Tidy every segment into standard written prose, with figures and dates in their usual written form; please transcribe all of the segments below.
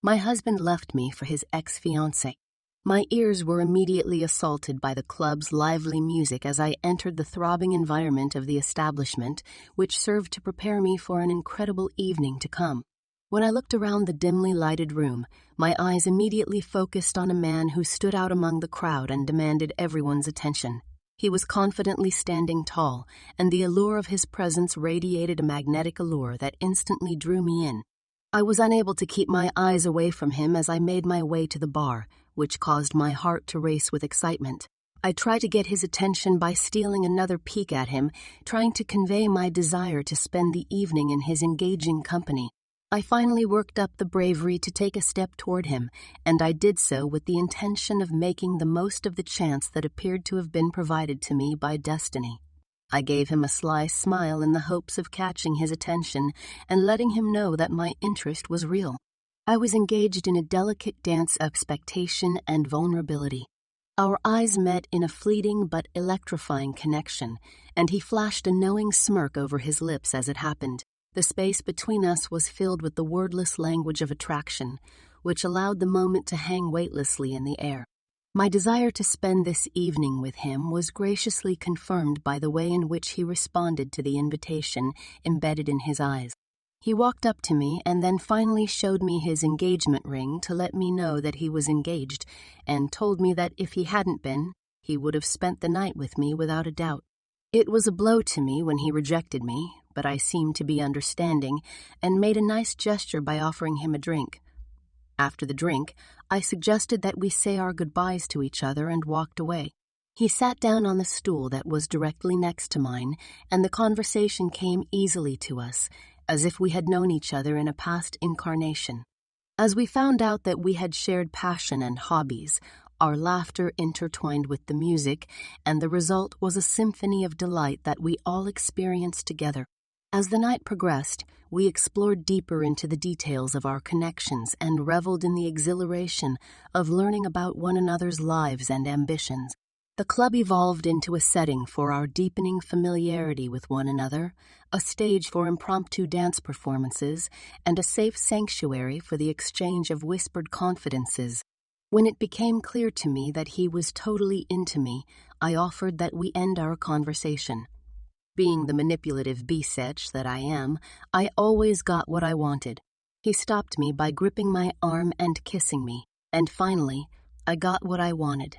My husband left me for his ex-fiancée. My ears were immediately assaulted by the club's lively music as I entered the throbbing environment of the establishment, which served to prepare me for an incredible evening to come. When I looked around the dimly lighted room, my eyes immediately focused on a man who stood out among the crowd and demanded everyone's attention. He was confidently standing tall, and the allure of his presence radiated a magnetic allure that instantly drew me in. I was unable to keep my eyes away from him as I made my way to the bar, which caused my heart to race with excitement. I tried to get his attention by stealing another peek at him, trying to convey my desire to spend the evening in his engaging company. I finally worked up the bravery to take a step toward him, and I did so with the intention of making the most of the chance that appeared to have been provided to me by destiny. I gave him a sly smile in the hopes of catching his attention and letting him know that my interest was real. I was engaged in a delicate dance of expectation and vulnerability. Our eyes met in a fleeting but electrifying connection, and he flashed a knowing smirk over his lips as it happened. The space between us was filled with the wordless language of attraction, which allowed the moment to hang weightlessly in the air. My desire to spend this evening with him was graciously confirmed by the way in which he responded to the invitation embedded in his eyes. He walked up to me and then finally showed me his engagement ring to let me know that he was engaged, and told me that if he hadn't been, he would have spent the night with me without a doubt. It was a blow to me when he rejected me, but I seemed to be understanding and made a nice gesture by offering him a drink. After the drink, I suggested that we say our goodbyes to each other and walked away. He sat down on the stool that was directly next to mine, and the conversation came easily to us, as if we had known each other in a past incarnation. As we found out that we had shared passion and hobbies, our laughter intertwined with the music, and the result was a symphony of delight that we all experienced together. As the night progressed, we explored deeper into the details of our connections and reveled in the exhilaration of learning about one another's lives and ambitions. The club evolved into a setting for our deepening familiarity with one another, a stage for impromptu dance performances, and a safe sanctuary for the exchange of whispered confidences. When it became clear to me that he was totally into me, I offered that we end our conversation. Being the manipulative bisetch that I am, I always got what I wanted. He stopped me by gripping my arm and kissing me, and finally, I got what I wanted.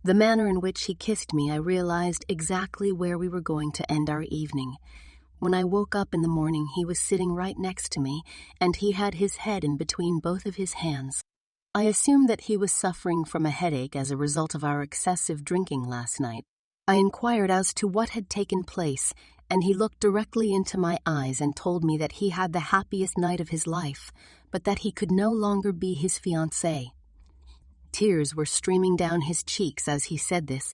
The manner in which he kissed me, I realized exactly where we were going to end our evening. When I woke up in the morning, he was sitting right next to me, and he had his head in between both of his hands. I assumed that he was suffering from a headache as a result of our excessive drinking last night. I inquired as to what had taken place, and he looked directly into my eyes and told me that he had the happiest night of his life, but that he could no longer be his fiancée. Tears were streaming down his cheeks as he said this.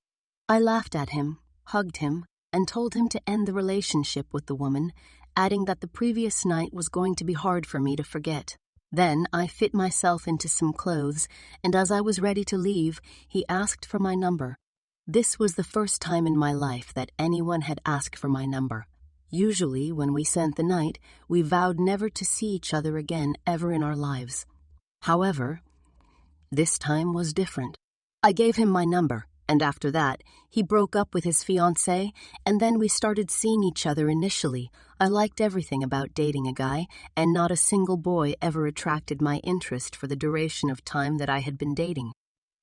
I laughed at him, hugged him, and told him to end the relationship with the woman, adding that the previous night was going to be hard for me to forget. Then I fit myself into some clothes, and as I was ready to leave, he asked for my number. This was the first time in my life that anyone had asked for my number. Usually, when we spent the night, we vowed never to see each other again ever in our lives. However, this time was different. I gave him my number, and after that, he broke up with his fiancée, and then we started seeing each other initially. I liked everything about dating a guy, and not a single boy ever attracted my interest for the duration of time that I had been dating.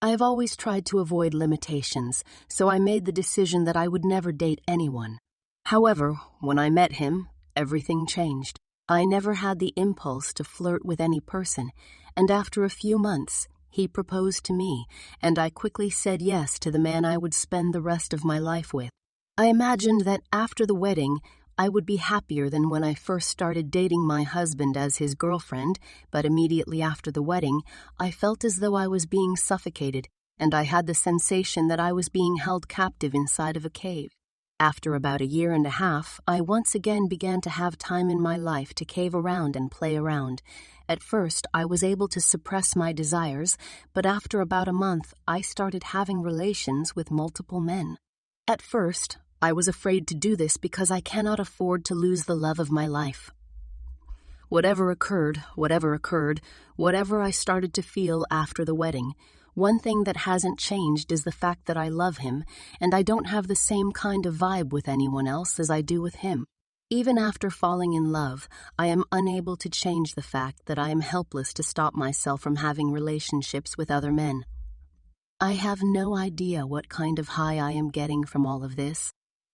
I have always tried to avoid limitations, so I made the decision that I would never date anyone. However, when I met him, everything changed. I never had the impulse to flirt with any person, and after a few months, he proposed to me, and I quickly said yes to the man I would spend the rest of my life with. I imagined that after the wedding, I would be happier than when I first started dating my husband as his girlfriend, but immediately after the wedding, I felt as though I was being suffocated, and I had the sensation that I was being held captive inside of a cave. After about 1.5 years, I once again began to have time in my life to cave around and play around. At first, I was able to suppress my desires, but after about a month, I started having relations with multiple men. At first, I was afraid to do this because I cannot afford to lose the love of my life. Whatever occurred, whatever I started to feel after the wedding, one thing that hasn't changed is the fact that I love him, and I don't have the same kind of vibe with anyone else as I do with him. Even after falling in love, I am unable to change the fact that I am helpless to stop myself from having relationships with other men. I have no idea what kind of high I am getting from all of this.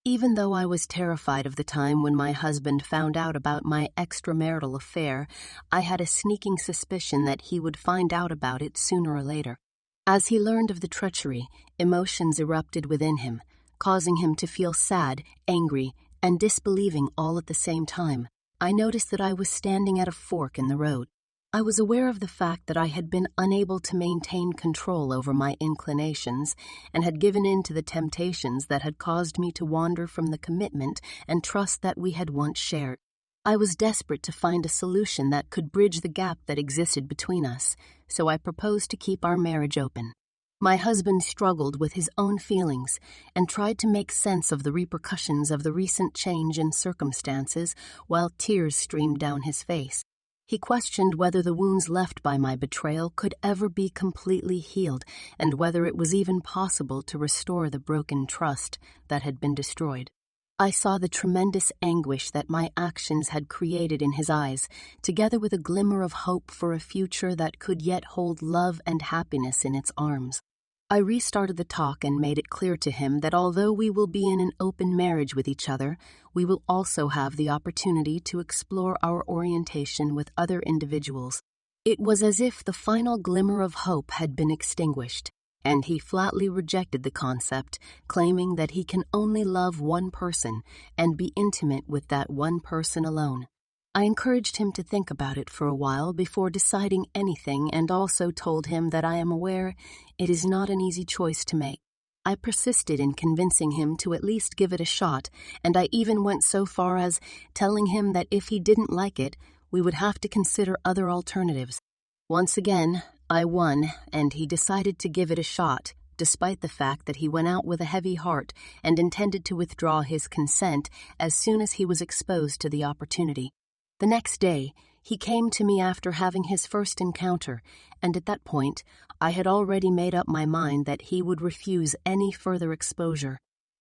Even though I was terrified of the time when my husband found out about my extramarital affair, I had a sneaking suspicion that he would find out about it sooner or later. As he learned of the treachery, emotions erupted within him, causing him to feel sad, angry, and disbelieving all at the same time. I noticed that I was standing at a fork in the road. I was aware of the fact that I had been unable to maintain control over my inclinations and had given in to the temptations that had caused me to wander from the commitment and trust that we had once shared. I was desperate to find a solution that could bridge the gap that existed between us, so I proposed to keep our marriage open. My husband struggled with his own feelings and tried to make sense of the repercussions of the recent change in circumstances while tears streamed down his face. He questioned whether the wounds left by my betrayal could ever be completely healed and whether it was even possible to restore the broken trust that had been destroyed. I saw the tremendous anguish that my actions had created in his eyes, together with a glimmer of hope for a future that could yet hold love and happiness in its arms. I restarted the talk and made it clear to him that although we will be in an open marriage with each other, we will also have the opportunity to explore our orientation with other individuals. It was as if the final glimmer of hope had been extinguished, and he flatly rejected the concept, claiming that he can only love one person and be intimate with that one person alone. I encouraged him to think about it for a while before deciding anything and also told him that I am aware it is not an easy choice to make. I persisted in convincing him to at least give it a shot, and I even went so far as telling him that if he didn't like it, we would have to consider other alternatives. Once again, I won, and he decided to give it a shot, despite the fact that he went out with a heavy heart and intended to withdraw his consent as soon as he was exposed to the opportunity. The next day, he came to me after having his first encounter, and at that point, I had already made up my mind that he would refuse any further exposure.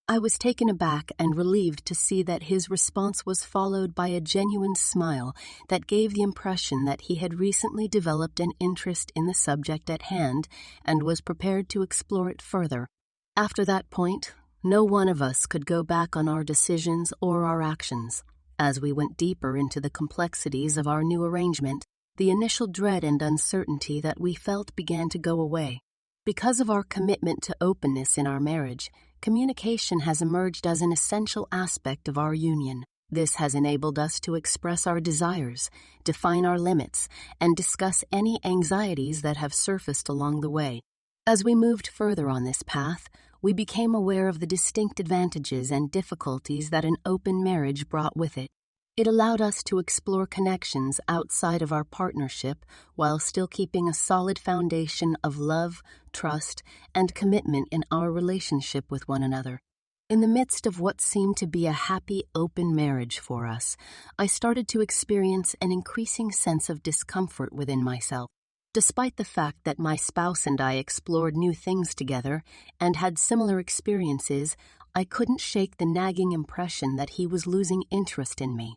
I was taken aback and relieved to see that his response was followed by a genuine smile that gave the impression that he had recently developed an interest in the subject at hand and was prepared to explore it further. After that point, no one of us could go back on our decisions or our actions. As we went deeper into the complexities of our new arrangement, the initial dread and uncertainty that we felt began to go away. Because of our commitment to openness in our marriage, communication has emerged as an essential aspect of our union. This has enabled us to express our desires, define our limits, and discuss any anxieties that have surfaced along the way. As we moved further on this path, we became aware of the distinct advantages and difficulties that an open marriage brought with it. It allowed us to explore connections outside of our partnership while still keeping a solid foundation of love, trust, and commitment in our relationship with one another. In the midst of what seemed to be a happy, open marriage for us, I started to experience an increasing sense of discomfort within myself. Despite the fact that my spouse and I explored new things together and had similar experiences, I couldn't shake the nagging impression that he was losing interest in me.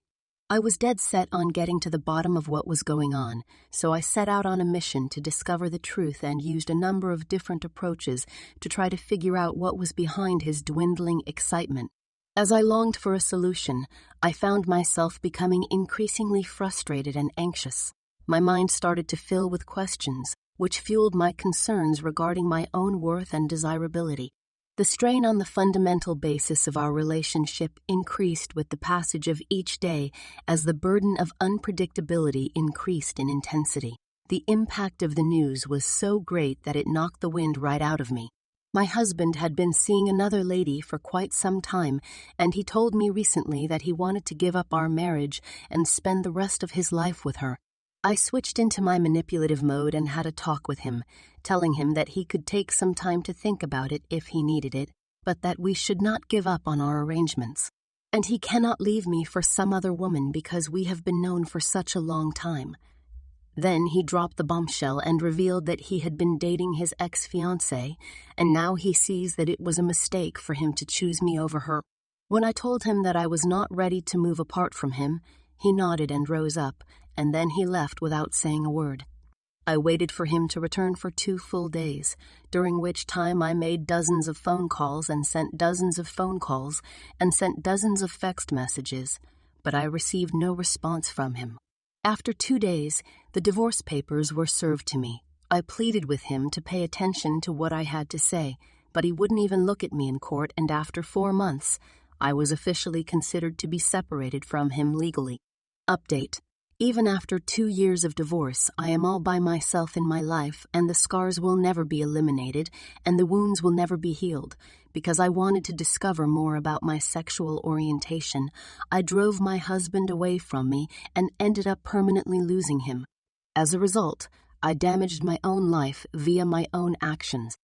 I was dead set on getting to the bottom of what was going on, so I set out on a mission to discover the truth and used a number of different approaches to try to figure out what was behind his dwindling excitement. As I longed for a solution, I found myself becoming increasingly frustrated and anxious. My mind started to fill with questions, which fueled my concerns regarding my own worth and desirability. The strain on the fundamental basis of our relationship increased with the passage of each day as the burden of unpredictability increased in intensity. The impact of the news was so great that it knocked the wind right out of me. My husband had been seeing another lady for quite some time, and he told me recently that he wanted to give up our marriage and spend the rest of his life with her. I switched into my manipulative mode and had a talk with him, telling him that he could take some time to think about it if he needed it, but that we should not give up on our arrangements. And he cannot leave me for some other woman because we have been known for such a long time. Then he dropped the bombshell and revealed that he had been dating his ex-fiancée, and now he sees that it was a mistake for him to choose me over her. When I told him that I was not ready to move apart from him, he nodded and rose up, and then he left without saying a word. I waited for him to return for 2 full days, during which time I made dozens of phone calls and sent dozens of phone calls and sent dozens of text messages, but I received no response from him. After 2 days, the divorce papers were served to me. I pleaded with him to pay attention to what I had to say, but he wouldn't even look at me in court, and after 4 months, I was officially considered to be separated from him legally. Update. Even after 2 years of divorce, I am all by myself in my life, and the scars will never be eliminated, and the wounds will never be healed. Because I wanted to discover more about my sexual orientation, I drove my husband away from me and ended up permanently losing him. As a result, I damaged my own life via my own actions.